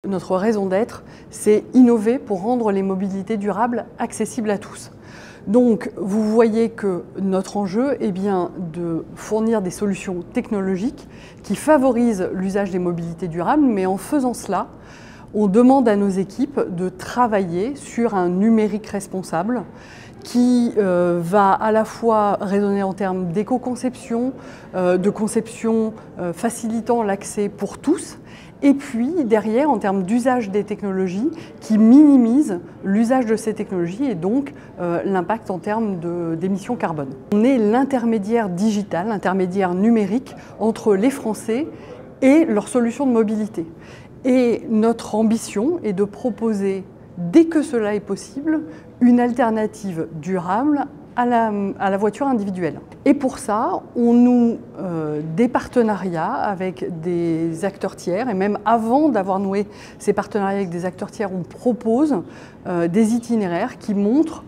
notre raison d'être, c'est innover pour rendre les mobilités durables accessibles à tous. Donc, vous voyez que notre enjeu est bien de fournir des solutions technologiques qui favorisent l'usage des mobilités durables, mais en faisant cela, on demande à nos équipes de travailler sur un numérique responsable qui va à la fois raisonner en termes d'éco-conception, de conception facilitant l'accès pour tous, et puis derrière en termes d'usage des technologies qui minimise l'usage de ces technologies et donc l'impact en termes d'émissions carbone. On est l'intermédiaire digital, l'intermédiaire numérique entre les Français et leurs solutions de mobilité. Et notre ambition est de proposer, dès que cela est possible, une alternative durable à la voiture individuelle. Et pour ça, on noue des partenariats avec des acteurs tiers, et même avant d'avoir noué ces partenariats avec des acteurs tiers, on propose des itinéraires qui montrent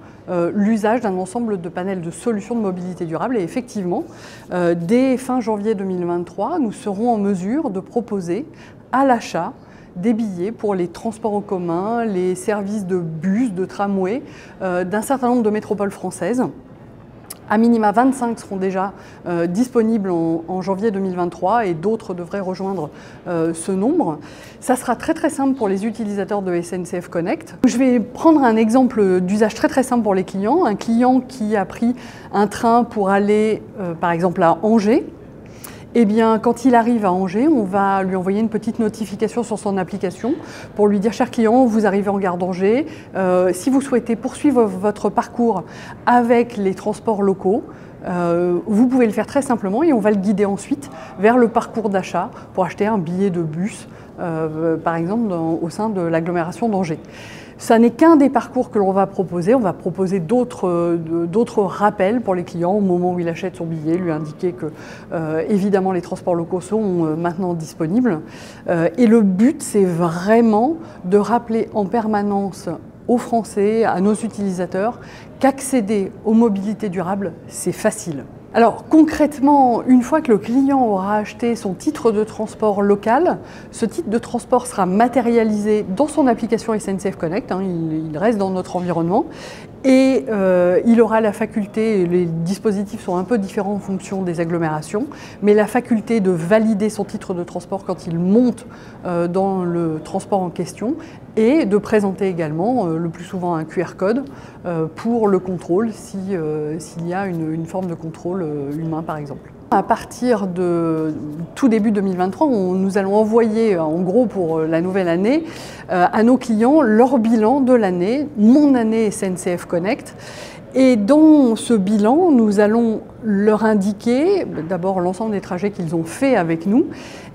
l'usage d'un ensemble de panels de solutions de mobilité durable. Et effectivement, dès fin janvier 2023, nous serons en mesure de proposer à l'achat des billets pour les transports en commun, les services de bus, de tramway d'un certain nombre de métropoles françaises. À minima 25 seront déjà disponibles en janvier 2023 et d'autres devraient rejoindre ce nombre. Ça sera très simple pour les utilisateurs de SNCF Connect. Je vais prendre un exemple d'usage très simple pour les clients. Un client qui a pris un train pour aller par exemple à Angers. Eh bien, quand il arrive à Angers, on va lui envoyer une petite notification sur son application pour lui dire « Cher client, vous arrivez en gare d'Angers. Si vous souhaitez poursuivre votre parcours avec les transports locaux, vous pouvez le faire très simplement et on va le guider ensuite vers le parcours d'achat pour acheter un billet de bus, par exemple au sein de l'agglomération d'Angers. » Ça n'est qu'un des parcours que l'on va proposer. On va proposer d'autres rappels pour les clients au moment où il achète son billet, lui indiquer que évidemment les transports locaux sont maintenant disponibles. Et le but, c'est vraiment de rappeler en permanence aux Français, à nos utilisateurs, qu'accéder aux mobilités durables, c'est facile. Alors concrètement, une fois que le client aura acheté son titre de transport local, ce titre de transport sera matérialisé dans son application SNCF Connect, il reste dans notre environnement, et il aura la faculté, les dispositifs sont un peu différents en fonction des agglomérations, mais la faculté de valider son titre de transport quand il monte dans le transport en question et de présenter également le plus souvent un QR code pour le contrôle s'il y a une forme de contrôle humain par exemple. À partir de tout début 2023, nous allons envoyer, en gros pour la nouvelle année, à nos clients leur bilan de l'année, mon année SNCF Connect. Et dans ce bilan, nous allons leur indiquer d'abord l'ensemble des trajets qu'ils ont fait avec nous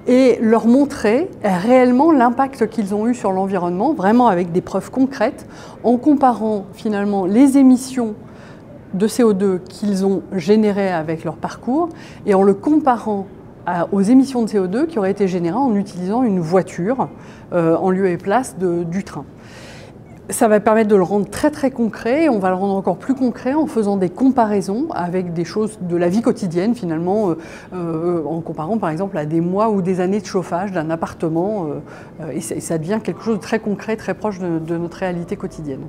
et leur montrer réellement l'impact qu'ils ont eu sur l'environnement, vraiment avec des preuves concrètes, en comparant finalement les émissions de CO2 qu'ils ont générées avec leur parcours et en le comparant aux émissions de CO2 qui auraient été générées en utilisant une voiture en lieu et place du train. Ça va permettre de le rendre très concret et on va le rendre encore plus concret en faisant des comparaisons avec des choses de la vie quotidienne finalement, en comparant par exemple à des mois ou des années de chauffage d'un appartement et ça devient quelque chose de très concret, très proche de notre réalité quotidienne.